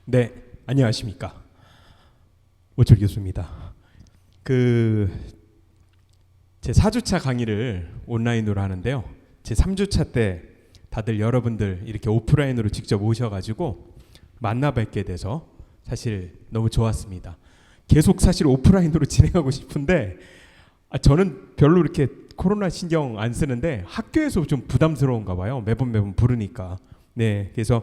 네, 안녕하십니까. 오철 교수입니다. 제 4주차 강의를 온라인으로 하는데요. 제 3주차 때 다들 여러분들 이렇게 오프라인으로 직접 오셔가지고 만나 뵙게 돼서 사실 너무 좋았습니다. 계속 사실 오프라인으로 진행하고 싶은데 저는 별로 이렇게 코로나 신경 안 쓰는데 학교에서 좀 부담스러운가 봐요. 매번 부르니까. 네, 그래서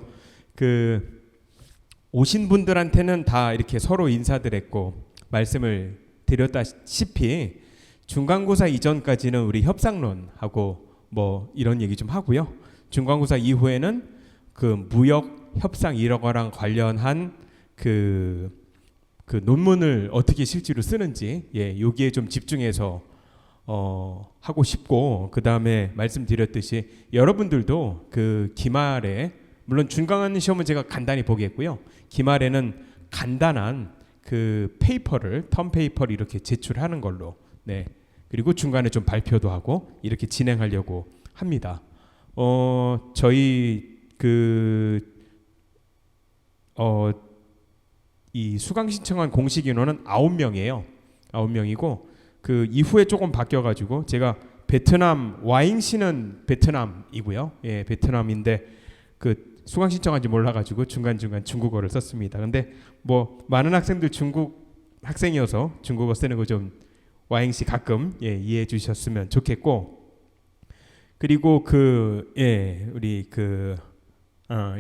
오신 분들한테는 다 이렇게 서로 인사드렸고 말씀을 드렸다시피 중간고사 이전까지는 우리 협상론하고 뭐 이런 얘기 좀 하고요. 중간고사 이후에는 그 무역 협상 이런 거랑 관련한 그 논문을 어떻게 실제로 쓰는지 여기에 좀 집중해서 하고 싶고, 그 다음에 말씀드렸듯이 여러분들도 그 기말에 물론 중간 시험은 제가 간단히 보겠고요. 기말에는 간단한 그 페이퍼를 텀 페이퍼를 이렇게 제출하는 걸로, 네. 그리고 중간에 좀 발표도 하고 이렇게 진행하려고 합니다. 저희 이 수강 신청한 공식 인원은 9명이에요. 9명이고 그 이후에 조금 바뀌어가지고 제가 베트남 와잉시는 베트남이고요. 예, 베트남인데 그 수강 신청한지 몰라가지고 중간중간 중국어를 썼습니다. 근데 뭐 많은 학생들 중국 학생이어서 중국어 쓰는 거 좀 와잉시 가끔 이해해 주셨으면 좋겠고, 그리고 우리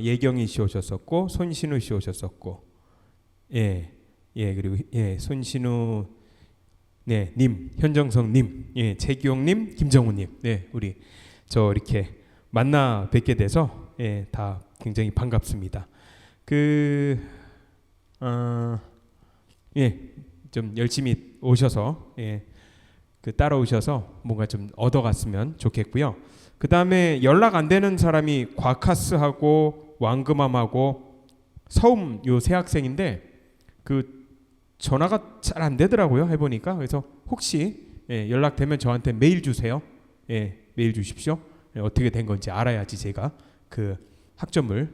예경이 씨 오셨었고 손신우 씨 오셨었고 그리고 손신우 님, 현정성 님, 최기용 님, 김정우 님, 우리 저 이렇게 만나 뵙게 돼서 다 굉장히 반갑습니다. 좀 열심히 오셔서 따라오셔서 뭔가 좀 얻어갔으면 좋겠고요. 그 다음에 연락 안 되는 사람이 과카스하고 왕금암하고 서움 요 세 학생인데 전화가 잘 안 되더라고요. 해보니까. 그래서 혹시 연락되면 저한테 메일 주세요. 메일 주십시오. 어떻게 된 건지 알아야지 제가 그 학점을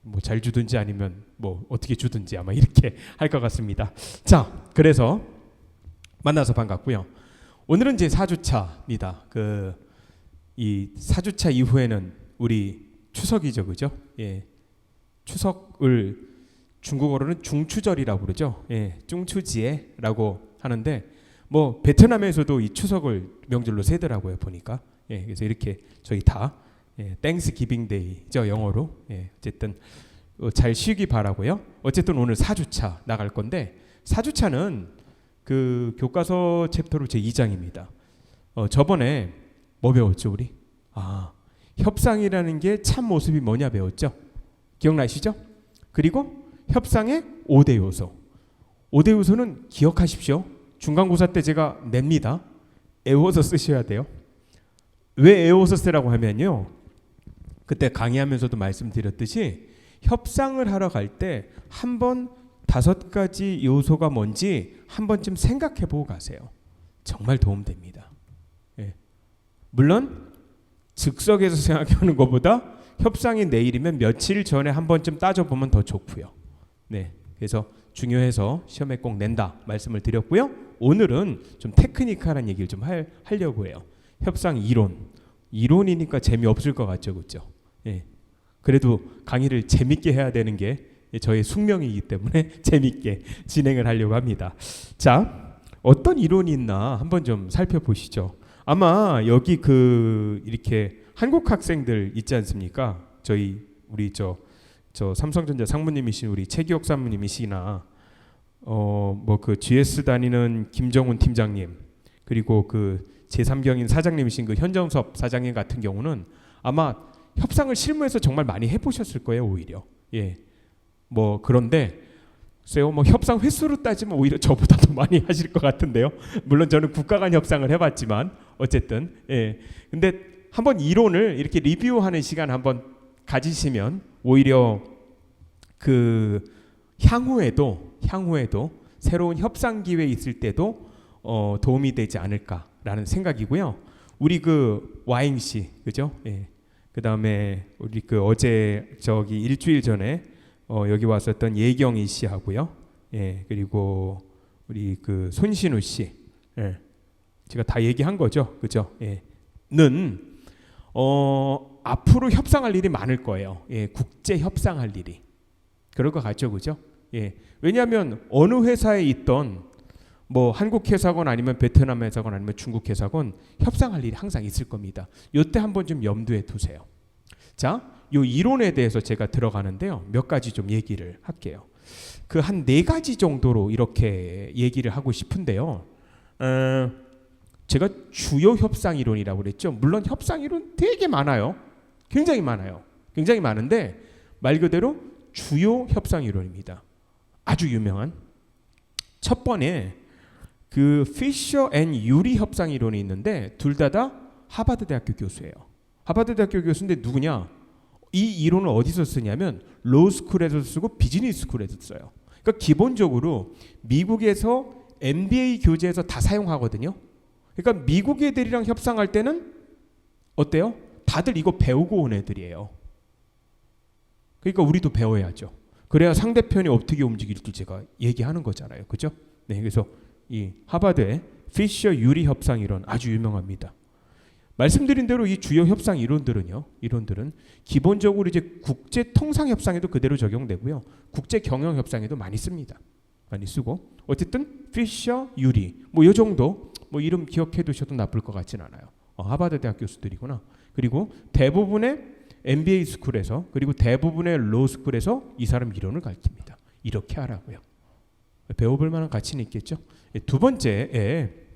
뭐 잘 주든지 아니면 뭐 어떻게 주든지 아마 이렇게 할 것 같습니다. 자, 그래서 만나서 반갑고요. 오늘은 제 4주차입니다. 이 4주차 이후에는 우리 추석이죠, 그죠? 추석을 중국어로는 중추절이라고 그러죠. 중추지에라고 하는데 뭐 베트남에서도 이 추석을 명절로 세더라고요, 보니까. 그래서 이렇게 저희 다 땡스 기빙 데이죠, 영어로. 어쨌든 잘 쉬기 바라고요. 어쨌든 오늘 4주차 나갈 건데 4주차는 그 교과서 챕터로 제 2장입니다. 저번에 뭐 배웠죠, 우리? 협상이라는 게 참 모습이 뭐냐 배웠죠? 기억나시죠? 그리고 협상의 5대 요소. 5대 요소는 기억하십시오. 중간고사 때 제가 냅니다. 애워서 쓰셔야 돼요. 왜 애워서 쓰라고 하면요, 그때 강의하면서도 말씀드렸듯이 협상을 하러 갈 때 한번 5가지 요소가 뭔지 한 번쯤 생각해 보고 가세요. 정말 도움됩니다. 물론 즉석에서 생각하는 것보다 협상이 내일이면 며칠 전에 한 번쯤 따져보면 더 좋고요. 그래서 중요해서 시험에 꼭 낸다 말씀을 드렸고요. 오늘은 좀 테크니컬한 얘기를 좀 하려고 해요. 협상 이론이니까 재미없을 것 같죠, 그렇죠? 그래도 강의를 재밌게 해야 되는 게 저의 숙명이기 때문에 재밌게 진행을 하려고 합니다. 자, 어떤 이론이 있나 한번 좀 살펴보시죠. 아마 여기 이렇게 한국 학생들 있지 않습니까? 우리 삼성전자 상무님이신 우리 최기옥 사무님이시나 GS 다니는 김정훈 팀장님, 그리고 제3경인 사장님이신 현정섭 사장님 같은 경우는 아마 협상을 실무에서 정말 많이 해보셨을 거예요, 오히려. 그런데 글쎄요, 협상 횟수로 따지면 오히려 저보다 더 많이 하실 것 같은데요. 물론 저는 국가 간 협상을 해봤지만 어쨌든 근데 한번 이론을 이렇게 리뷰하는 시간 한번 가지시면 오히려 향후에도 새로운 협상 기회 있을 때도 도움이 되지 않을까라는 생각이고요. 우리 와잉씨, 그죠? 그 다음에 우리 어제 일주일 전에 여기 왔었던 예경희 씨하고요. 예, 그리고 우리 그 손신우 씨, 예, 제가 다 얘기한 거죠, 그죠? 예, 는 앞으로 협상할 일이 많을 거예요. 예, 국제 협상할 일이 그럴 것 같죠, 그죠? 예, 왜냐하면 어느 회사에 있던 뭐 한국 회사건 아니면 베트남 회사건 아니면 중국 회사건 협상할 일이 항상 있을 겁니다. 이때 한번 좀 염두에 두세요. 자, 요 이론에 대해서 제가 들어가는데요. 몇 가지 좀 얘기를 할게요. 그 한 4가지 정도로 이렇게 얘기를 하고 싶은데요. 제가 주요 협상 이론이라고 그랬죠. 물론 협상 이론 되게 많아요. 굉장히 많아요. 굉장히 많은데 말 그대로 주요 협상 이론입니다. 아주 유명한 첫 번에 그 피셔 앤 유리 협상 이론이 있는데 둘 다 하버드 대학교 교수예요. 하버드 대학교 교수인데 누구냐? 이 이론을 어디서 쓰냐면 로스쿨에서 쓰고 비즈니스 스쿨에서 써요. 그러니까 기본적으로 미국에서 MBA 교재에서 다 사용하거든요. 그러니까 미국 애들이랑 협상할 때는 어때요? 다들 이거 배우고 온 애들이에요. 그러니까 우리도 배워야죠. 그래야 상대편이 어떻게 움직일지 제가 얘기하는 거잖아요. 그죠? 네, 그래서 이 하버드의 피셔 유리 협상 이론 아주 유명합니다. 말씀드린 대로 이 주요 협상 이론들은 기본적으로 이제 국제 통상 협상에도 그대로 적용되고요. 국제 경영 협상에도 많이 씁니다. 많이 쓰고 어쨌든 피셔 유리 뭐 이 정도 뭐 이름 기억해 두셔도 나쁠 것 같진 않아요. 하버드 대학 교수들이구나. 그리고 대부분의 MBA 스쿨에서 그리고 대부분의 로 스쿨에서 이 사람 이론을 가르칩니다. 이렇게 하라고요. 배워볼 만한 가치는 있겠죠. 두 번째에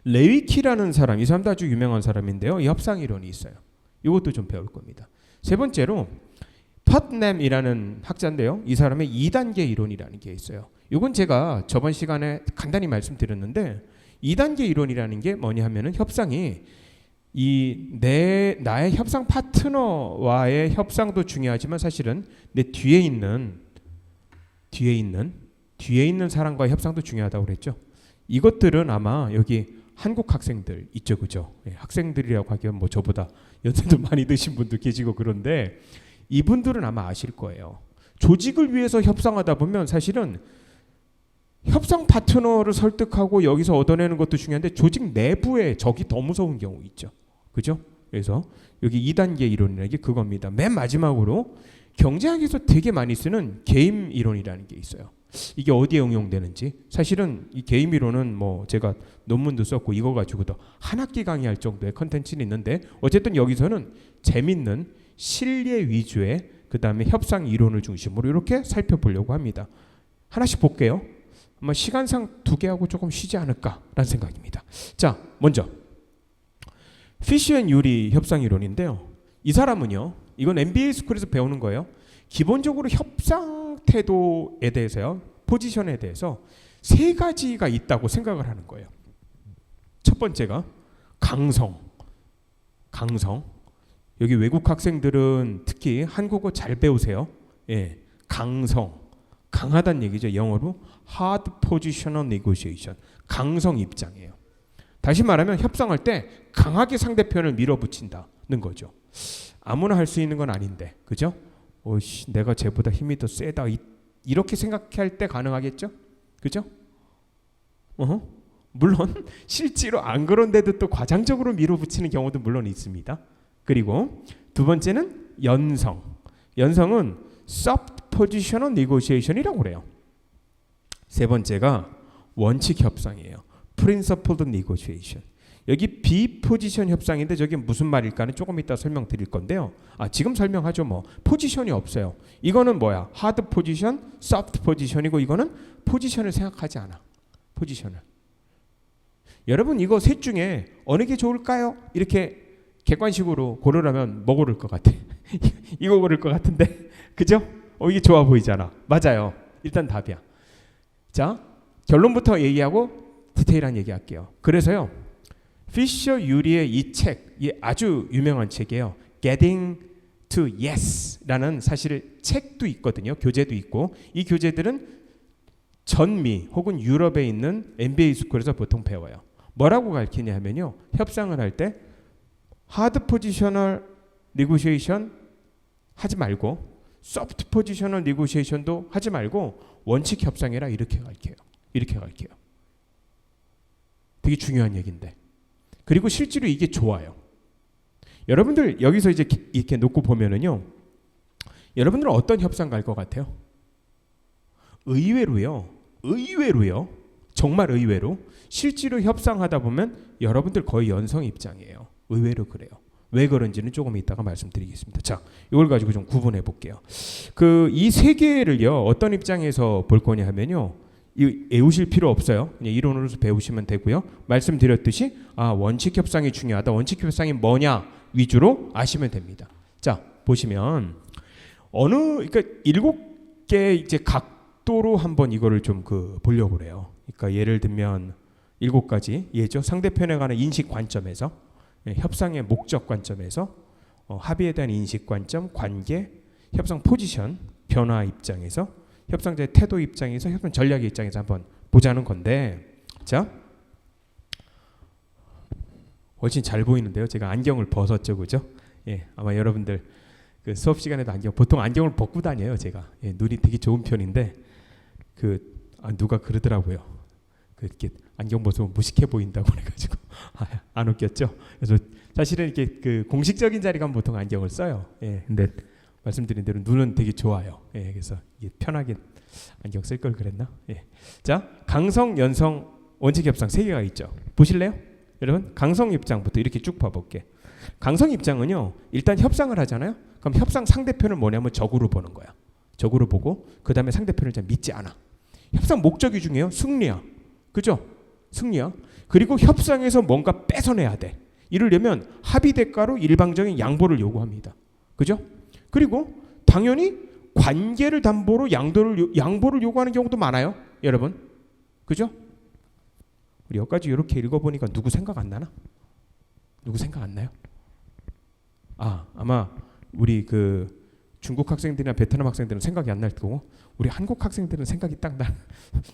레위키라는 사람, 이 사람도 아주 유명한 사람인데요. 이 협상 이론이 있어요. 이것도 좀 배울 겁니다. 세 번째로 팟넴이라는 학자인데요. 이 사람의 2단계 이론이라는 게 있어요. 이건 제가 저번 시간에 간단히 말씀드렸는데 2단계 이론이라는 게 뭐냐 하면은 협상이 나의 협상 파트너와의 협상도 중요하지만 사실은 내 뒤에 있는 사람과의 협상도 중요하다고 그랬죠. 이것들은 아마 여기 한국 학생들 있죠, 그죠? 예, 학생들이라고 하기엔 뭐 저보다 연세도 많이 드신 분도 계시고 그런데 이분들은 아마 아실 거예요. 조직을 위해서 협상하다 보면 사실은 협상 파트너를 설득하고 여기서 얻어내는 것도 중요한데 조직 내부의 적이 더 무서운 경우 있죠, 그죠? 그래서 여기 2단계 이론이라는 게 그겁니다. 맨 마지막으로 경제학에서 되게 많이 쓰는 게임 이론이라는 게 있어요. 이게 어디에 응용되는지 사실은 이 게임 이론은 뭐 제가 논문도 썼고 이거 가지고도 한 학기 강의할 정도의 컨텐츠는 있는데 어쨌든 여기서는 재밌는 실례 위주의 그 다음에 협상 이론을 중심으로 이렇게 살펴보려고 합니다. 하나씩 볼게요. 아마 시간상 2개 하고 조금 쉬지 않을까라는 생각입니다. 자, 먼저 피셔 앤 유리 협상 이론인데요. 이 사람은요, 이건 MBA 스쿨에서 배우는 거예요. 기본적으로 협상 태도에 대해서요, 포지션에 대해서 3가지가 있다고 생각을 하는 거예요. 첫 번째가 강성. 여기 외국 학생들은 특히 한국어 잘 배우세요. 예, 강하다는 얘기죠. 영어로 hard positional negotiation. 강성 입장이에요. 다시 말하면 협상할 때 강하게 상대편을 밀어붙인다는 거죠. 아무나 할 수 있는 건 아닌데, 그죠? 내가 쟤보다 힘이 더 세다 이렇게 생각할 때 가능하겠죠? 그죠? 물론 실제로 안 그런데도 또 과장적으로 밀어붙이는 경우도 물론 있습니다. 그리고 두 번째는 연성은 soft positional negotiation이라고 그래요. 세 번째가 원칙 협상이에요. principled negotiation. 여기 비포지션 협상인데 저게 무슨 말일까는 조금 이따 설명드릴 건데요. 지금 설명하죠. 뭐 포지션이 없어요. 이거는 뭐야? 하드 포지션, 소프트 포지션이고 이거는 포지션을 생각하지 않아. 포지션을. 여러분 이거 셋 중에 어느 게 좋을까요? 이렇게 객관식으로 고르라면 뭐 고를 것 같아? 이거 고를 것 같은데, 그죠? 이게 좋아 보이잖아. 맞아요. 일단 답이야. 자, 결론부터 얘기하고 디테일한 얘기할게요. 그래서요. 피셔 유리의 이 책, 이 아주 유명한 책이에요. Getting to Yes라는 사실 책도 있거든요. 교재도 있고 이 교재들은 전미 혹은 유럽에 있는 MBA 스쿨에서 보통 배워요. 뭐라고 가르치냐 하면요. 협상을 할 때 하드 포지셔널 네고시에이션 하지 말고 소프트 포지셔널 니고시에이션도 하지 말고 원칙 협상이라 이렇게 갈게요. 이렇게 갈게요. 되게 중요한 얘기인데. 그리고 실제로 이게 좋아요. 여러분들 여기서 이제 이렇게 놓고 보면은요. 여러분들은 어떤 협상 갈 것 같아요? 의외로요. 정말 의외로 실제로 협상하다 보면 여러분들 거의 연성 입장이에요. 의외로 그래요. 왜 그런지는 조금 이따가 말씀드리겠습니다. 자, 이걸 가지고 좀 구분해 볼게요. 이 세 개를요 어떤 입장에서 볼 거냐 하면요, 외우실 필요 없어요. 그냥 이론으로서 배우시면 되고요. 말씀드렸듯이 원칙 협상이 중요하다. 원칙 협상이 뭐냐 위주로 아시면 됩니다. 자, 보시면 그러니까 7개 이제 각도로 한번 이거를 좀 보려고 그래요. 그러니까 예를 들면 7가지 예죠. 상대편에 관한 인식 관점에서, 협상의 목적 관점에서, 합의에 대한 인식 관점, 관계, 협상 포지션, 변화 입장에서, 협상자의 태도 입장에서, 협상 전략의 입장에서 한번 보자는 건데, 자, 훨씬 잘 보이는데요. 제가 안경을 벗었죠, 그죠? 예, 아마 여러분들 그 수업 시간에도 보통 안경을 벗고 다녀요, 제가. 예, 눈이 되게 좋은 편인데 누가 그러더라고요. 이렇게 안경 벗으면 무식해 보인다고 그래가지고 안 웃겼죠. 그래서 사실은 이렇게 공식적인 자리 가면 보통 안경을 써요. 예, 근데 말씀드린 대로 눈은 되게 좋아요. 예, 그래서 이게 편하게 안경 쓸 걸 그랬나? 예. 자, 강성, 연성, 원칙 협상 3개가 있죠. 보실래요? 여러분, 강성 입장부터 이렇게 쭉 봐볼게. 강성 입장은요, 일단 협상을 하잖아요. 그럼 협상 상대편을 뭐냐면 적으로 보는 거야. 적으로 보고 그 다음에 상대편을 잘 믿지 않아. 협상 목적이 중요해요. 승리야. 그죠? 승리야. 그리고 협상에서 뭔가 뺏어내야 돼. 이러려면 합의 대가로 일방적인 양보를 요구합니다. 그죠? 그리고 당연히 관계를 담보로 양보를 요구하는 경우도 많아요. 여러분. 그죠? 우리 여기까지 이렇게 읽어보니까 누구 생각 안 나나? 누구 생각 안 나요? 아마 우리 중국 학생들이나 베트남 학생들은 생각이 안 날 거고 우리 한국 학생들은 생각이 딱 나.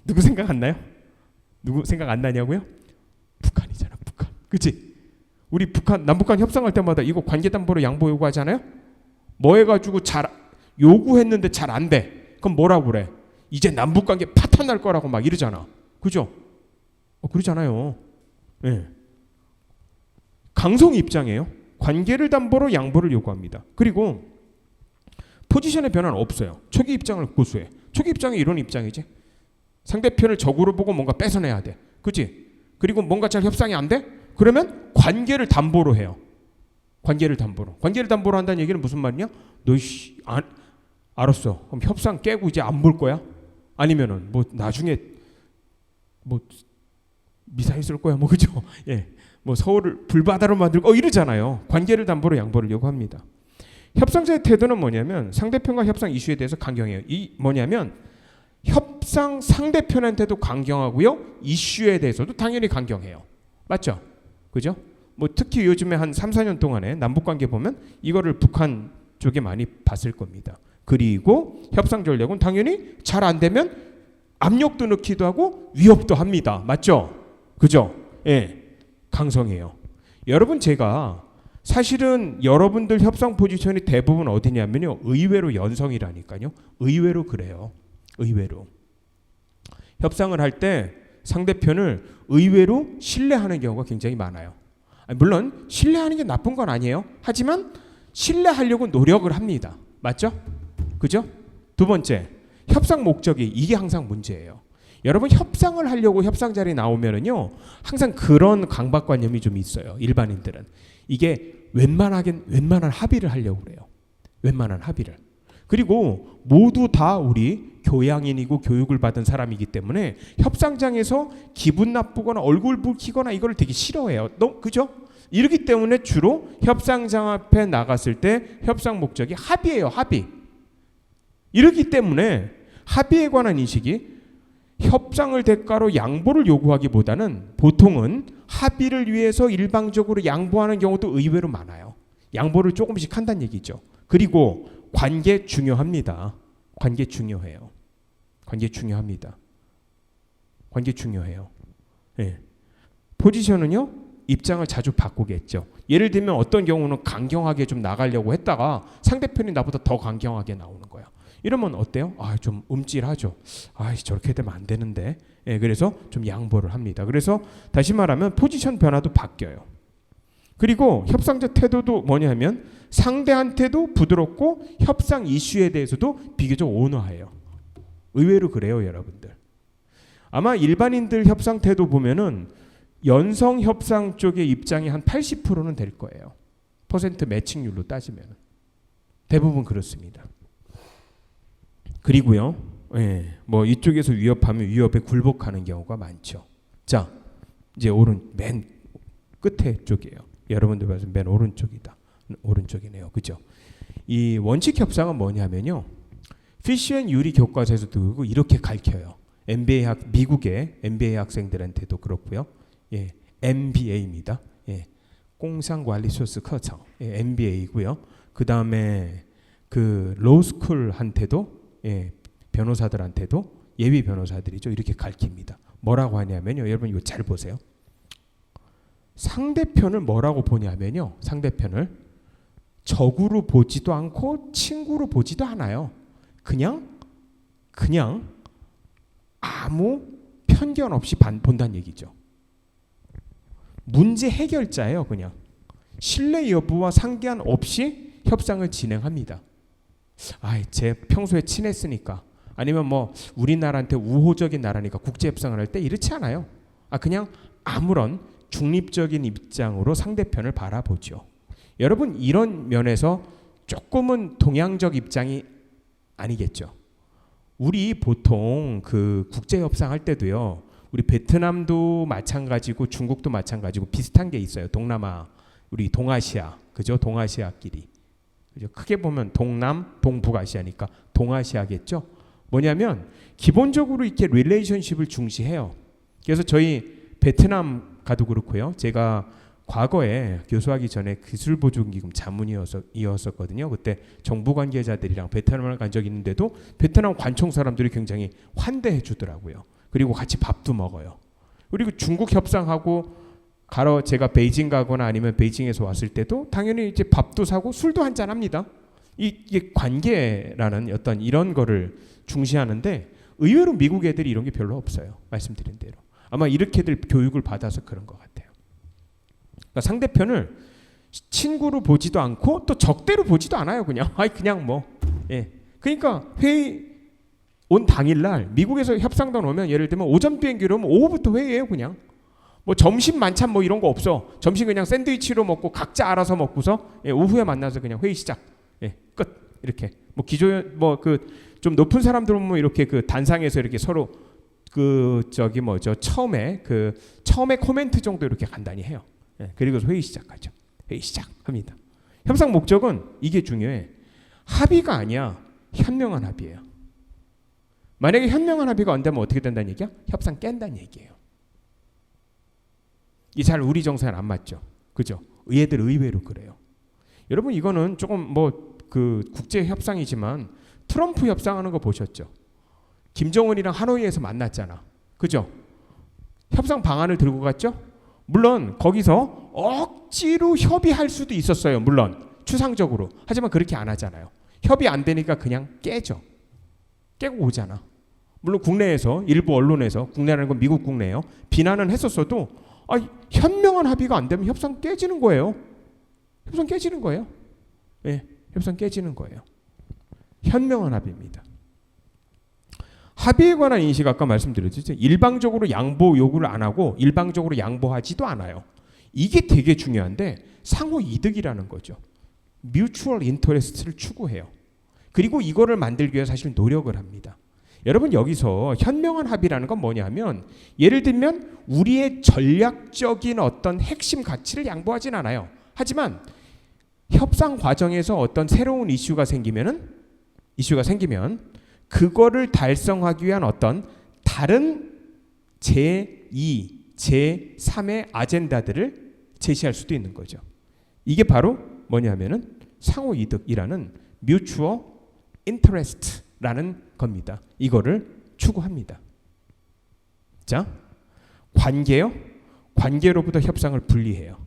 누구 생각 안 나요? 누구 생각 안 나냐고요? 북한이잖아, 북한. 그치? 우리 남북한 협상할 때마다 이거 관계담보로 양보 요구하잖아요? 뭐 해가지고 잘 요구했는데 잘 안 돼. 그럼 뭐라고 그래? 이제 남북관계 파탄날 거라고 막 이러잖아. 그죠? 그러잖아요. 네. 강성 입장이에요. 관계를 담보로 양보를 요구합니다. 그리고 포지션의 변화는 없어요. 초기 입장을 고수해. 초기 입장이 이런 입장이지. 상대편을 적으로 보고 뭔가 뺏어내야 돼. 그치? 그리고 뭔가 잘 협상이 안 돼? 그러면 관계를 담보로 해요. 관계를 담보로. 관계를 담보로 한다는 얘기는 무슨 말이냐? 너 알았어. 그럼 협상 깨고 이제 안 볼 거야? 아니면은 나중에 미사일 쏠 거야? 그죠? 예. 서울을 불바다로 만들고 이러잖아요. 관계를 담보로 양보를 요구합니다. 협상자의 태도는 뭐냐면 상대편과 협상 이슈에 대해서 강경해요. 뭐냐면 협상 상대편한테도 강경하고요. 이슈에 대해서도 당연히 강경해요. 맞죠? 그죠? 특히 요즘에 한 3, 4년 동안에 남북관계 보면 이거를 북한 쪽에 많이 봤을 겁니다. 그리고 협상 전략은 당연히 잘 안 되면 압력도 넣기도 하고 위협도 합니다. 맞죠? 그죠? 예. 강성해요. 여러분, 제가 사실은 여러분들 협상 포지션이 대부분 어디냐면요, 의외로 연성이라니까요. 의외로 그래요. 의외로 협상을 할 때 상대편을 의외로 신뢰하는 경우가 굉장히 많아요. 물론 신뢰하는 게 나쁜 건 아니에요. 하지만 신뢰하려고 노력을 합니다. 맞죠? 그죠? 두 번째, 협상 목적이 이게 항상 문제예요. 여러분, 협상을 하려고 협상 자리에 나오면은요, 항상 그런 강박관념이 좀 있어요. 일반인들은 이게 웬만한 합의를 하려고 그래요. 웬만한 합의를. 그리고 모두 다 우리 교양인이고 교육을 받은 사람이기 때문에 협상장에서 기분 나쁘거나 얼굴 붉히거나 이걸 되게 싫어해요. 그죠? 이렇기 때문에 주로 협상장 앞에 나갔을 때 협상 목적이 합의예요. 합의. 이렇기 때문에 합의에 관한 인식이 협상을 대가로 양보를 요구하기보다는 보통은 합의를 위해서 일방적으로 양보하는 경우도 의외로 많아요. 양보를 조금씩 한다는 얘기죠. 그리고 관계 중요합니다. 관계 중요해요. 관계 중요합니다. 관계 중요해요. 예. 포지션은요, 입장을 자주 바꾸겠죠. 예를 들면 어떤 경우는 강경하게 좀 나가려고 했다가 상대편이 나보다 더 강경하게 나오는 거야. 이러면 어때요? 좀 움찔하죠. 저렇게 되면 안 되는데. 그래서 좀 양보를 합니다. 그래서 다시 말하면 포지션 변화도 바뀌어요. 그리고 협상자 태도도 뭐냐면 상대한테도 부드럽고 협상 이슈에 대해서도 비교적 온화해요. 의외로 그래요, 여러분들. 아마 일반인들 협상 태도 보면은 연성 협상 쪽의 입장이 한 80%는 될 거예요. 퍼센트 매칭률로 따지면 대부분 그렇습니다. 그리고요, 뭐 이쪽에서 위협하면 위협에 굴복하는 경우가 많죠. 자, 이제 맨 끝에 쪽이에요. 여러분들 봐서 맨 오른쪽이네요, 그죠? 이 원칙 협상은 뭐냐면요, 피쉬 앤 유리 교과서에서도 이렇게 가르쳐요. 미국의 MBA 학생들한테도 그렇고요. MBA입니다. 공상관리소스课程, MBA이고요. 그 다음에 그 로스쿨한테도 변호사들한테도 예비 변호사들이죠. 이렇게 가르칩니다. 뭐라고 하냐면요. 여러분 이거 잘 보세요. 상대편을 뭐라고 보냐면요. 상대편을 적으로 보지도 않고 친구로 보지도 않아요. 그냥 아무 편견 없이 본다는 얘기죠. 문제 해결자예요. 그냥 신뢰 여부와 상관 없이 협상을 진행합니다. 제 평소에 친했으니까, 아니면 뭐 우리나라한테 우호적인 나라니까 국제 협상을 할 때 이렇지 않아요. 그냥 아무런 중립적인 입장으로 상대편을 바라보죠. 여러분 이런 면에서 조금은 동양적 입장이 아니겠죠. 우리 보통 그 국제 협상할 때도요, 우리 베트남도 마찬가지고 중국도 마찬가지고 비슷한 게 있어요. 동남아, 우리 동아시아, 그죠? 동아시아끼리. 그죠? 크게 보면 동남, 동북아시아니까 동아시아겠죠. 뭐냐면 기본적으로 이렇게 릴레이션십을 중시해요. 그래서 저희 베트남 가도 그렇고요. 제가 과거에 교수하기 전에 기술보조기금 자문이었었거든요. 그때 정부 관계자들이랑 베트남을 간 적이 있는데도 베트남 관청 사람들이 굉장히 환대해 주더라고요. 그리고 같이 밥도 먹어요. 그리고 중국 협상하고 제가 베이징 가거나 아니면 베이징에서 왔을 때도 당연히 이제 밥도 사고 술도 한잔 합니다. 이게 관계라는 어떤 이런 거를 중시하는데 의외로 미국 애들이 이런 게 별로 없어요. 말씀드린 대로. 아마 이렇게들 교육을 받아서 그런 것 같아요. 그러니까 상대편을 친구로 보지도 않고 또 적대로 보지도 않아요. 그냥 그러니까 회의 온 당일날 미국에서 협상단 오면 예를 들면 오전 비행기로 오면 오후부터 회의해요. 그냥 뭐 점심 만찬 뭐 이런 거 없어. 점심 그냥 샌드위치로 먹고 각자 알아서 먹고서 오후에 만나서 그냥 회의 시작. 끝. 이렇게 뭐 좀 높은 사람들 보면 이렇게 그 단상에서 이렇게 서로 처음에 코멘트 정도 이렇게 간단히 해요. 그리고서 회의 시작하죠. 회의 시작합니다. 협상 목적은 이게 중요해. 합의가 아니야. 현명한 합의예요. 만약에 현명한 합의가 안 되면 어떻게 된다는 얘기야? 협상 깬다는 얘기예요. 이 잘 우리 정서에 안 맞죠. 그죠? 얘들 의외로 그래요. 여러분 이거는 조금 국제 협상이지만 트럼프 협상하는 거 보셨죠? 김정은이랑 하노이에서 만났잖아. 그죠? 협상 방안을 들고 갔죠? 물론 거기서 억지로 협의할 수도 있었어요. 물론 추상적으로. 하지만 그렇게 안 하잖아요. 협의 안 되니까 그냥 깨죠. 깨고 오잖아. 물론 국내에서 일부 언론에서, 국내라는 건 미국 국내예요, 비난은 했었어도 현명한 합의가 안 되면 협상 깨지는 거예요. 협상 깨지는 거예요. 협상 깨지는 거예요. 현명한 합의입니다. 합의에 관한 인식 아까 말씀드렸죠. 일방적으로 양보 요구를 안 하고 일방적으로 양보하지도 않아요. 이게 되게 중요한데 상호 이득이라는 거죠. 뮤추얼 인터레스트를 추구해요. 그리고 이거를 만들기 위해 사실 노력을 합니다. 여러분 여기서 현명한 합의라는 건 뭐냐면 예를 들면 우리의 전략적인 어떤 핵심 가치를 양보하진 않아요. 하지만 협상 과정에서 어떤 새로운 이슈가 생기면 그거를 달성하기 위한 어떤 다른 제2, 제3의 아젠다들을 제시할 수도 있는 거죠. 이게 바로 뭐냐면은 상호 이득이라는 mutual interest라는 겁니다. 이거를 추구합니다. 자, 관계요. 관계로부터 협상을 분리해요.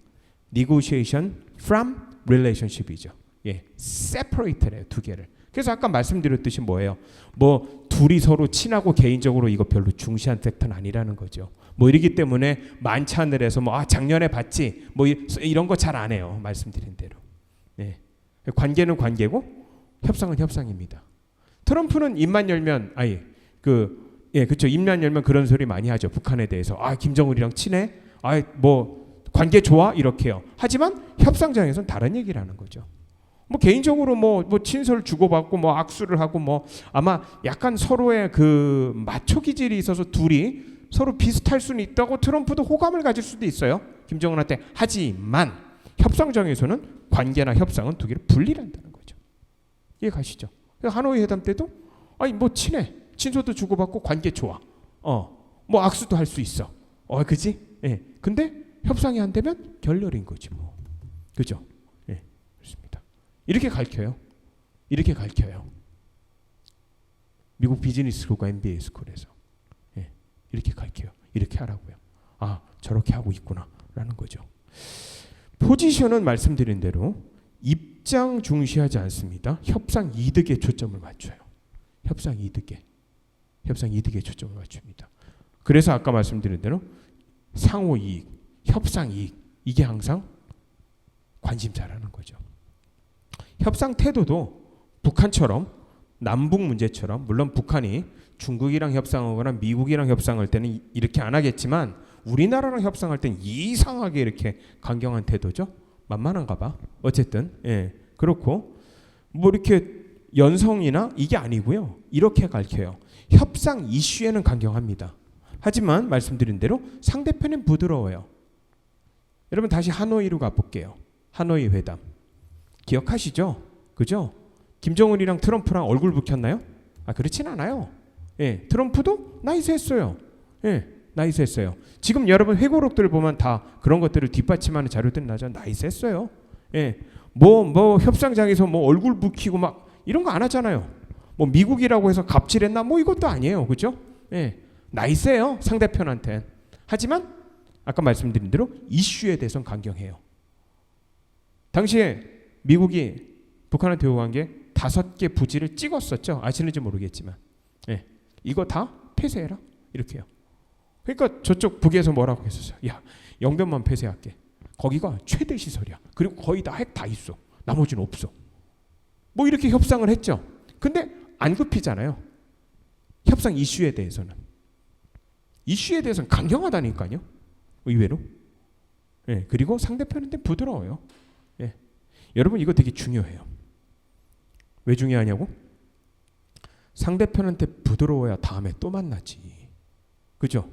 negotiation from relationship이죠. 예, separate래요, 두 개를. 그래서 아까 말씀드렸듯이 뭐예요? 뭐 둘이 서로 친하고 개인적으로 이거 별로 중시한 팩터는 아니라는 거죠. 뭐 이러기 때문에 많지 하늘에서 뭐 작년에 봤지 뭐 이런 거 잘 안 해요. 말씀드린 대로. 예. 관계는 관계고 협상은 협상입니다. 트럼프는 입만 열면 그쵸, 입만 열면 그런 소리 많이 하죠. 북한에 대해서 김정은이랑 친해? 뭐 관계 좋아? 이렇게요. 하지만 협상장에서는 다른 얘기를 하는 거죠. 뭐 개인적으로 뭐 친서를 주고받고 뭐 악수를 하고 뭐 아마 약간 서로의 그 마초 기질이 있어서 둘이 서로 비슷할 수는 있다고 트럼프도 호감을 가질 수도 있어요. 김정은한테. 하지만 협상장에서는 관계나 협상은 두 개를 분리한다는 거죠. 이해 가시죠? 하노이 회담 때도 뭐 친해. 친서도 주고받고 관계 좋아. 뭐 악수도 할 수 있어. 그지? 예. 근데 협상이 안 되면 결렬인 거지 뭐. 그죠? 예. 그렇습니다. 이렇게 가르쳐요. 이렇게 가르쳐요. 미국 비즈니스 스쿨과 MBA 스쿨에서. 예. 이렇게 가르쳐요. 이렇게 하라고요. 저렇게 하고 있구나라는 거죠. 포지션은 말씀드린 대로 입장 중시하지 않습니다. 협상 이득에 초점을 맞춰요. 협상 이득에 초점을 맞춥니다. 그래서 아까 말씀드린 대로 상호 이익, 협상 이익 이게 항상 관심사라는 거죠. 협상 태도도 북한처럼 남북 문제처럼 물론 북한이 중국이랑 협상하거나 미국이랑 협상할 때는 이렇게 안 하겠지만 우리나라랑 협상할 때는 이상하게 이렇게 강경한 태도죠. 만만한가 봐. 어쨌든 그렇고 뭐 이렇게 연성이나 이게 아니고요. 이렇게 가르쳐요. 협상 이슈에는 강경합니다. 하지만 말씀드린 대로 상대편은 부드러워요. 여러분 다시 하노이로 가볼게요. 하노이 회담 기억하시죠? 그죠? 김정은이랑 트럼프랑 얼굴 붉혔나요? 그렇진 않아요. 트럼프도 나이스했어요. 나이스했어요. 지금 여러분 회고록들을 보면 다 그런 것들을 뒷받침하는 자료들이 나죠. 나이스했어요. 뭐 협상장에서 뭐 얼굴 붉히고 막 이런 거 안 하잖아요. 뭐 미국이라고 해서 갑질했나 뭐 이것도 아니에요. 그죠? 나이스해요. 상대편한테. 하지만 아까 말씀드린 대로 이슈에 대해서는 강경해요. 당시에 미국이 북한한테 요구한 게 5개 부지를 찍었었죠. 아시는지 모르겠지만 이거 다 폐쇄해라 이렇게요. 그러니까 저쪽 북에서 뭐라고 했었어요. 야, 영변만 폐쇄할게. 거기가 최대 시설이야. 그리고 거의 다 핵 다 있어. 나머지는 없어. 뭐 이렇게 협상을 했죠. 근데 안 굽히잖아요. 협상 이슈에 대해서는 강경하다니까요. 의외로. 그리고 상대편한테 부드러워요. 여러분 이거 되게 중요해요. 왜 중요하냐고? 상대편한테 부드러워야 다음에 또 만나지. 그죠?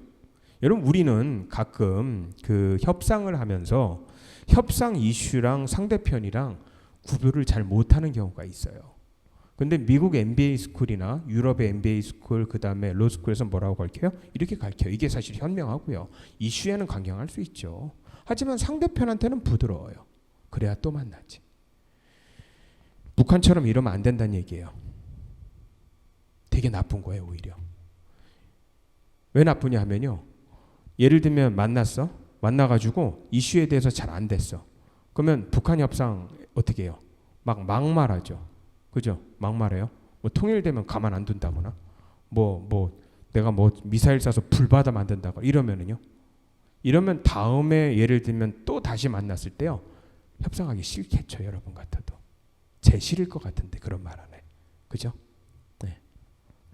여러분 우리는 가끔 그 협상을 하면서 협상 이슈랑 상대편이랑 구별을 잘 못하는 경우가 있어요. 근데 미국 MBA 스쿨이나 유럽의 MBA 스쿨 그다음에 로스쿨에서 뭐라고 가르쳐요? 이렇게 가르쳐요. 이게 사실 현명하고요. 이슈에는 강경할 수 있죠. 하지만 상대편한테는 부드러워요. 그래야 또 만나지. 북한처럼 이러면 안 된다는 얘기예요. 되게 나쁜 거예요, 오히려. 왜 나쁘냐 하면요. 예를 들면 만나가지고 이슈에 대해서 잘 안 됐어. 그러면 북한 협상 어떻게 해요? 막말하죠. 그죠? 막말해요. 뭐 통일되면 가만 안 둔다거나 내가 미사일 쏴서 불바다 만든다거나 이러면 다음에 예를 들면 또 다시 만났을 때요. 협상하기 싫겠죠. 여러분 같아도. 제 싫을 것 같은데 그런 말 안 해. 그죠?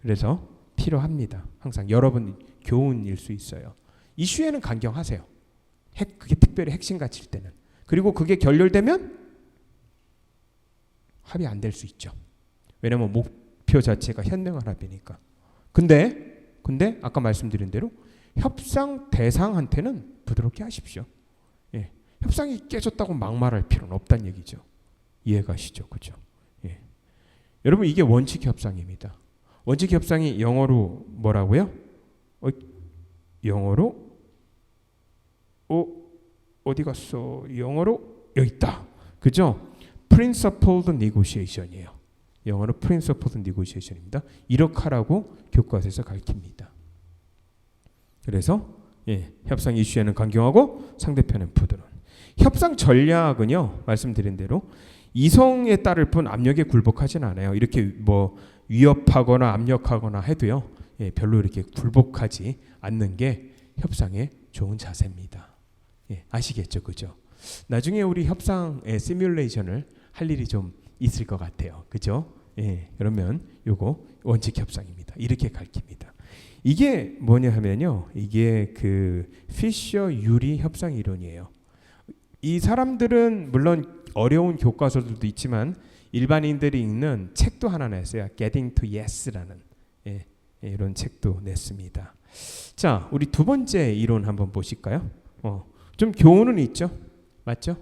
그래서 필요합니다. 항상 여러분 교훈일 수 있어요. 이슈에는 강경하세요. 그게 특별히 핵심 가치일 때는. 그리고 그게 결렬되면 합의 안 될 수 있죠. 왜냐면 목표 자체가 현명한 합의니까. 근데 아까 말씀드린 대로 협상 대상한테는 부드럽게 하십시오. 협상이 깨졌다고 막말할 필요는 없다는 얘기죠. 이해가시죠? 그죠? 여러분 이게 원칙 협상입니다. 원칙 협상이 영어로 뭐라고요? 영어로 어디 갔어? 영어로 여기 있다. 그죠? Principled Negotiation이에요. 영어로 Principled Negotiation입니다. 이렇게 하라고 교과서에서 가르칩니다. 그래서 협상 이슈에는 강경하고 상대편은 부드러운. 협상 전략은요, 말씀드린 대로 이성에 따를 뿐 압력에 굴복하진 않아요. 이렇게 뭐 위협하거나 압력하거나 해도요, 예, 별로 이렇게 굴복하지 않는 게 협상의 좋은 자세입니다. 예, 아시겠죠, 그죠? 나중에 우리 협상의 시뮬레이션을 할 일이 좀 있을 것 같아요, 그죠? 예, 그러면 요거 원칙 협상입니다. 이렇게 가르칩니다. 이게 뭐냐 하면요, 이게 그 피셔 유리 협상 이론이에요. 이 사람들은 물론 어려운 교과서들도 있지만 일반인들이 읽는 책도 하나 냈어요. Getting to Yes라는 이런 책도 냈습니다. 자, 우리 두 번째 이론 한번 보실까요? 좀 교훈은 있죠, 맞죠?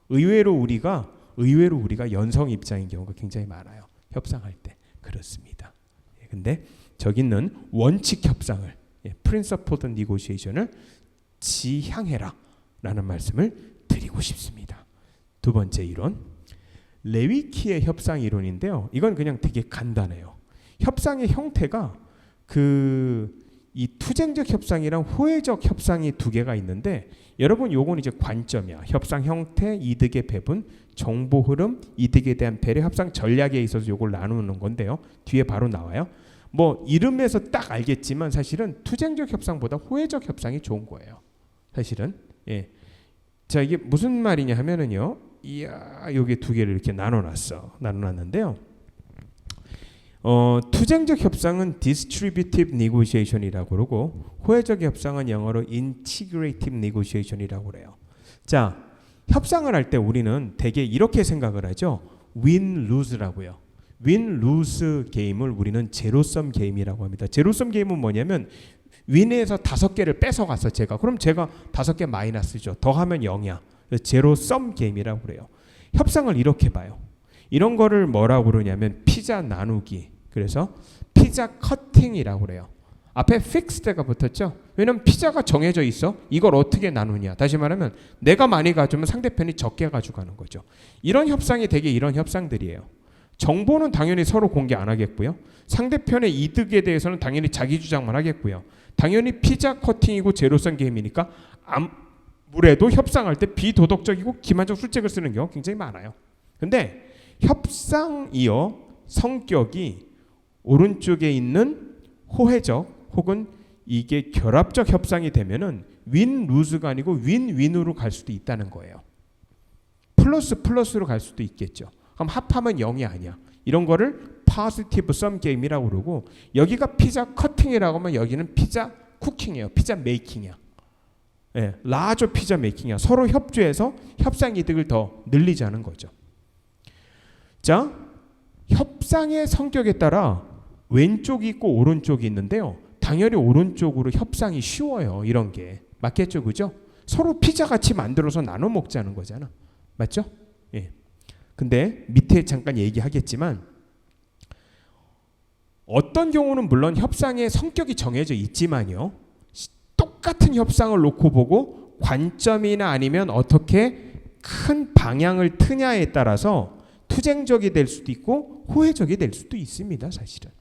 의외로 우리가 연성 입장인 경우가 굉장히 많아요. 협상할 때 그렇습니다. 근데 저기 있는 원칙 협상을, Principled Negotiation을 지향해라라는 말씀을 드리고 싶습니다. 두 번째 이론, 레위키의 협상 이론인데요. 이건 그냥 되게 간단해요. 협상의 형태가 이 투쟁적 협상이랑 호혜적 협상이 두 개가 있는데, 여러분 요건 이제 관점이야. 협상 형태, 이득의 배분, 정보 흐름, 이득에 대한 배려, 협상 전략에 있어서 요걸 나누는 건데요. 뒤에 바로 나와요. 뭐 이름에서 딱 알겠지만 사실은 투쟁적 협상보다 호혜적 협상이 좋은 거예요. 사실은. 예. 자, 이게 무슨 말이냐 하면은요. 이야, 여기 두 개를 이렇게 나눠놨는데요. 투쟁적 협상은 distributive negotiation이라고 그러고, 호혜적 협상은 영어로 integrative negotiation이라고 그래요. 자, 협상을 할 때 우리는 대개 이렇게 생각을 하죠. win-lose라고요. win-lose 게임을 우리는 제로섬 게임이라고 합니다. 제로섬 게임은 뭐냐면 윈에서 5개를 뺏어갔어 제가. 그럼 제가 5개 마이너스죠. 더하면 0이야. 제로섬 게임이라고 그래요. 협상을 이렇게 봐요. 이런 거를 뭐라고 그러냐면 피자 나누기. 그래서 피자 커팅이라고 그래요. 앞에 fixed가 붙었죠. 왜냐면 피자가 정해져 있어. 이걸 어떻게 나누냐. 다시 말하면 내가 많이 가져오면 상대편이 적게 가져가는 거죠. 이런 협상이 되게 이런 협상들이에요. 정보는 당연히 서로 공개 안 하겠고요. 상대편의 이득에 대해서는 당연히 자기 주장만 하겠고요. 당연히 피자 커팅이고 제로섬 게임이니까 아무래도 협상할 때 비도덕적이고 기만적 술책을 쓰는 경우 굉장히 많아요. 근데 협상이요, 성격이 오른쪽에 있는 호혜적 혹은 이게 결합적 협상이 되면은 윈 루즈가 아니고 윈 윈으로 갈 수도 있다는 거예요. 플러스 플러스로 갈 수도 있겠죠. 그럼 합하면 0이 아니야. 이런 거를 positive sum game이라고 그러고, 여기가 피자 커팅이라고 하면 여기는 피자 쿠킹이에요. 피자 메이킹이야. 예, 라저 피자 메이킹이야. 서로 협조해서 협상 이득을 더 늘리자는 거죠. 자, 협상의 성격에 따라 왼쪽이 있고 오른쪽이 있는데요. 당연히 오른쪽으로 협상이 쉬워요. 이런 게 맞겠죠, 그죠? 서로 피자 같이 만들어서 나눠 먹자는 거잖아. 맞죠? 예. 근데 밑에 잠깐 얘기하겠지만 어떤 경우는 물론 협상의 성격이 정해져 있지만요. 똑같은 협상을 놓고 보고 관점이나 아니면 어떻게 큰 방향을 트냐에 따라서 투쟁적이 될 수도 있고 호혜적이 될 수도 있습니다. 사실은.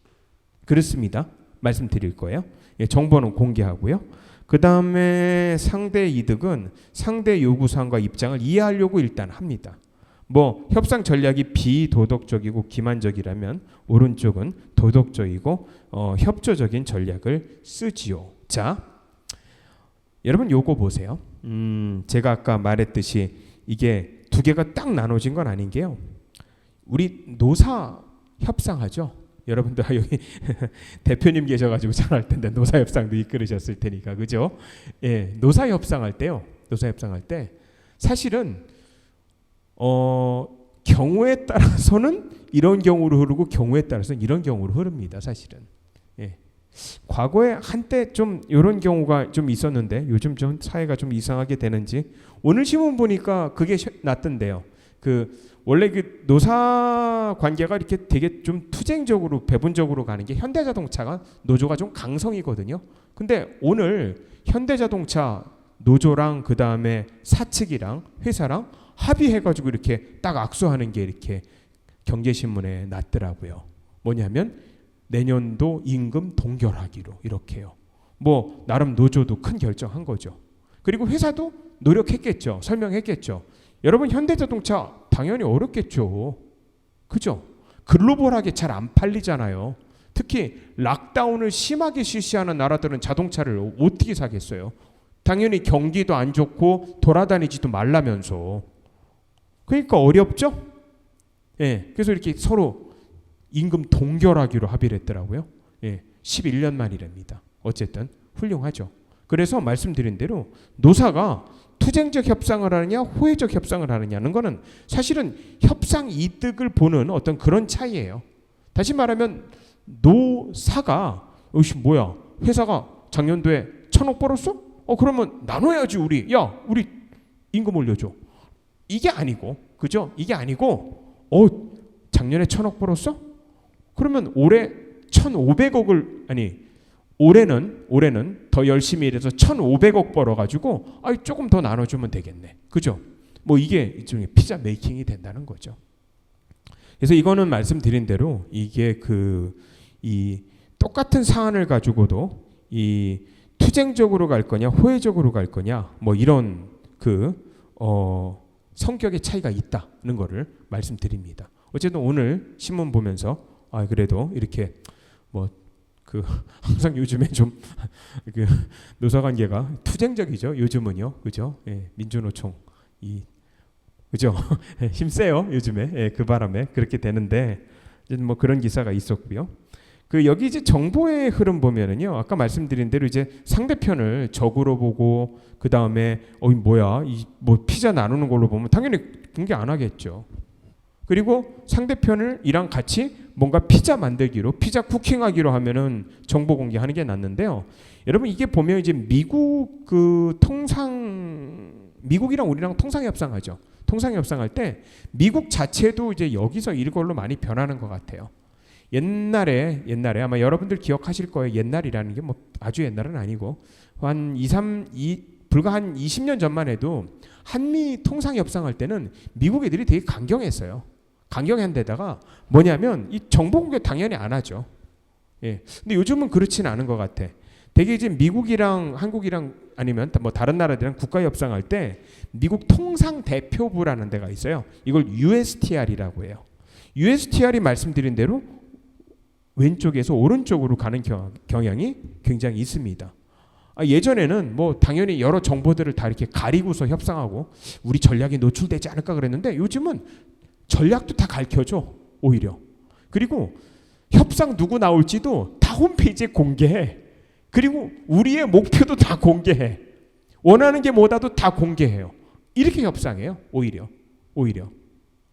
그렇습니다. 말씀드릴 거예요. 예, 정보는 공개하고요. 그 다음에 상대 이득은 상대 요구사항과 입장을 이해하려고 일단 합니다. 뭐 협상 전략이 비도덕적이고 기만적이라면 오른쪽은 도덕적이고 협조적인 전략을 쓰지요. 자, 여러분 요거 보세요. 제가 아까 말했듯이 이게 두 개가 딱 나눠진 건 아닌 게요. 우리 노사 협상하죠. 여러분들 여기 대표님 계셔가지고 잘 알 텐데 노사 협상도 이끌으셨을 테니까, 그죠? 예, 노사 협상할 때요. 노사 협상할 때 사실은 경우에 따라서는 이런 경우로 흐르고 경우에 따라서는 이런 경우로 흐릅니다. 사실은. 예. 과거에 한때 좀 이런 경우가 좀 있었는데 요즘 좀 사회가 좀 이상하게 되는지 오늘 신문 보니까 그게 났던데요. 원래 그 노사 관계가 이렇게 되게 좀 투쟁적으로 배분적으로 가는 게 현대자동차가 노조가 좀 강성이거든요. 근데 오늘 현대자동차 노조랑 그 다음에 사측이랑 회사랑 합의해가지고 이렇게 딱 악수하는 게 이렇게 경제신문에 났더라고요. 뭐냐면 내년도 임금 동결하기로 이렇게요. 뭐 나름 노조도 큰 결정한 거죠. 그리고 회사도 노력했겠죠. 설명했겠죠. 여러분 현대자동차 당연히 어렵겠죠. 그죠? 글로벌하게 잘 안 팔리잖아요. 특히 락다운을 심하게 실시하는 나라들은 자동차를 어떻게 사겠어요? 당연히 경기도 안 좋고 돌아다니지도 말라면서. 그러니까 어렵죠? 예, 그래서 이렇게 서로 임금 동결하기로 합의를 했더라고요. 예, 11년 만이랍니다. 어쨌든 훌륭하죠. 그래서 말씀드린 대로 노사가 투쟁적 협상을 하느냐 호혜적 협상을 하느냐는 거는 사실은 협상 이득을 보는 어떤 그런 차이예요. 다시 말하면 노사가 뭐야 회사가 작년도에 1,000억 벌었어? 그러면 나눠야지 우리. 야 우리 임금 올려줘. 이게 아니고 그죠? 이게 아니고 작년에 1,000억 벌었어? 그러면 올해 1,500억을 아니 올해는 더 열심히 일해서 1,500억 벌어가지고 조금 더 나눠주면 되겠네. 그죠? 뭐 이게 일종의 피자 메이킹이 된다는 거죠. 그래서 이거는 말씀드린 대로 이게 이 똑같은 사안을 가지고도 이 투쟁적으로 갈 거냐 호혜적으로 갈 거냐 뭐 이런 성격의 차이가 있다는 거를 말씀드립니다. 어쨌든 오늘 신문 보면서 그래도 이렇게 항상 요즘에 좀 노사관계가 투쟁적이죠. 요즘은요, 그죠? 예, 민주노총 그죠? 힘세요 요즘에. 예, 그 바람에 그렇게 되는데 뭐 그런 기사가 있었고요. 여기 이제 정보의 흐름 보면은요, 아까 말씀드린 대로 이제 상대편을 적으로 보고 그 다음에 뭐야 뭐 피자 나누는 걸로 보면 당연히 공개 안 하겠죠. 그리고 상대편을 이랑 같이 뭔가 피자 만들기로 피자 쿠킹하기로 하면은 정보 공개하는 게 낫는데요. 여러분 이게 보면 이제 미국이랑 우리랑 통상 협상하죠. 통상 협상할 때 미국 자체도 이제 여기서 이걸로 많이 변하는 것 같아요. 옛날에 아마 여러분들 기억하실 거예요. 옛날이라는 게 뭐 아주 옛날은 아니고 불과 한 20년 전만 해도 한미 통상 협상할 때는 미국 애들이 되게 강경했어요. 강경한 데다가 뭐냐면 이 정보 공개 당연히 안 하죠. 예. 근데 요즘은 그렇지는 않은 것 같아. 되게 이제 미국이랑 한국이랑 아니면 뭐 다른 나라들이랑 국가 협상할 때 미국 통상 대표부라는 데가 있어요. 이걸 USTR이라고 해요. USTR이 말씀드린 대로 왼쪽에서 오른쪽으로 가는 경향이 굉장히 있습니다. 예전에는 뭐 당연히 여러 정보들을 다 이렇게 가리고서 협상하고 우리 전략이 노출되지 않을까 그랬는데 요즘은 전략도 다 가르쳐줘 오히려. 그리고 협상 누구 나올지도 다 홈페이지에 공개해. 그리고 우리의 목표도 다 공개해. 원하는 게 뭐다도 다 공개해요. 이렇게 협상해요 오히려.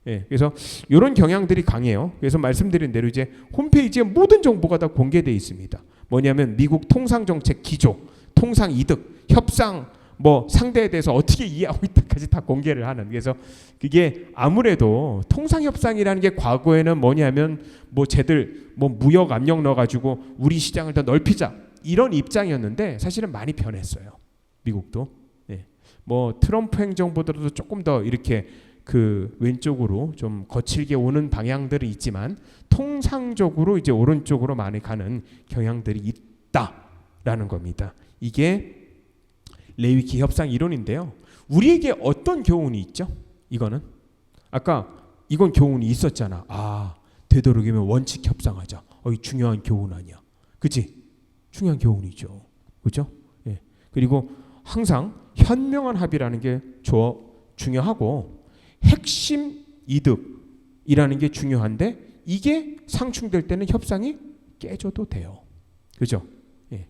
예, 그래서 이런 경향들이 강해요. 그래서 말씀드린 대로 이제 홈페이지에 모든 정보가 다 공개되어 있습니다. 뭐냐면 미국 통상정책 기조, 통상이득, 협상 뭐 상대에 대해서 어떻게 이해하고 있다까지 다 공개를 하는. 그래서 그게 아무래도 통상협상이라는 게 과거에는 뭐냐면 뭐 쟤들 뭐 무역 압력 넣어가지고 우리 시장을 더 넓히자 이런 입장이었는데 사실은 많이 변했어요. 미국도. 예. 뭐 트럼프 행정부들도 조금 더 이렇게 왼쪽으로 좀 거칠게 오는 방향들이 있지만 통상적으로 이제 오른쪽으로 많이 가는 경향들이 있다라는 겁니다. 이게 레위키 협상 이론인데요. 우리에게 어떤 교훈이 있죠? 이거는 아까 이건 교훈이 있었잖아. 되도록이면 원칙 협상하자. 이 중요한 교훈 아니야. 그치? 중요한 교훈이죠. 그죠? 예. 그리고 항상 현명한 합의라는 게 중요하고 핵심 이득이라는 게 중요한데 이게 상충될 때는 협상이 깨져도 돼요. 그죠? 예.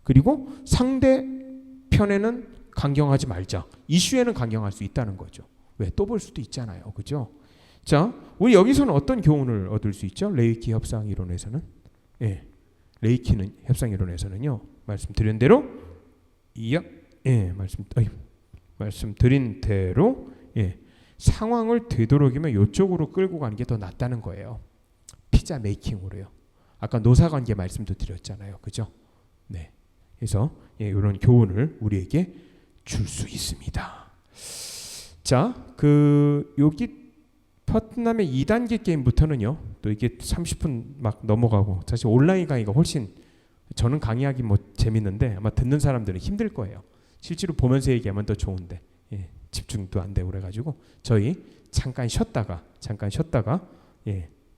그리고 상대편에는 강경하지 말자. 이슈에는 강경할 수 있다는 거죠. 왜? 또 볼 수도 있잖아요. 그죠? 자, 우리 여기서는 어떤 교훈을 얻을 수 있죠? 레위키 협상 이론에서는. 예. 레위키는 협상 이론에서는요. 말씀드린 대로 말씀드린 대로 상황을 되도록이면 이쪽으로 끌고 가는 게 더 낫다는 거예요. 피자 메이킹으로요. 아까 노사관계 말씀도 드렸잖아요. 그죠? 네. 그래서 이런 교훈을 우리에게 줄 수 있습니다. 자, 여기 퍼트남의 2단계 게임부터는요. 또 이게 30분 막 넘어가고 사실 온라인 강의가 훨씬 저는 강의하기 뭐 재밌는데 아마 듣는 사람들은 힘들 거예요. 실제로 보면서 얘기하면 더 좋은데 집중도 안 되고 그래가지고 저희 잠깐 쉬었다가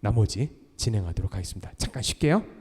나머지 진행하도록 하겠습니다. 잠깐 쉴게요.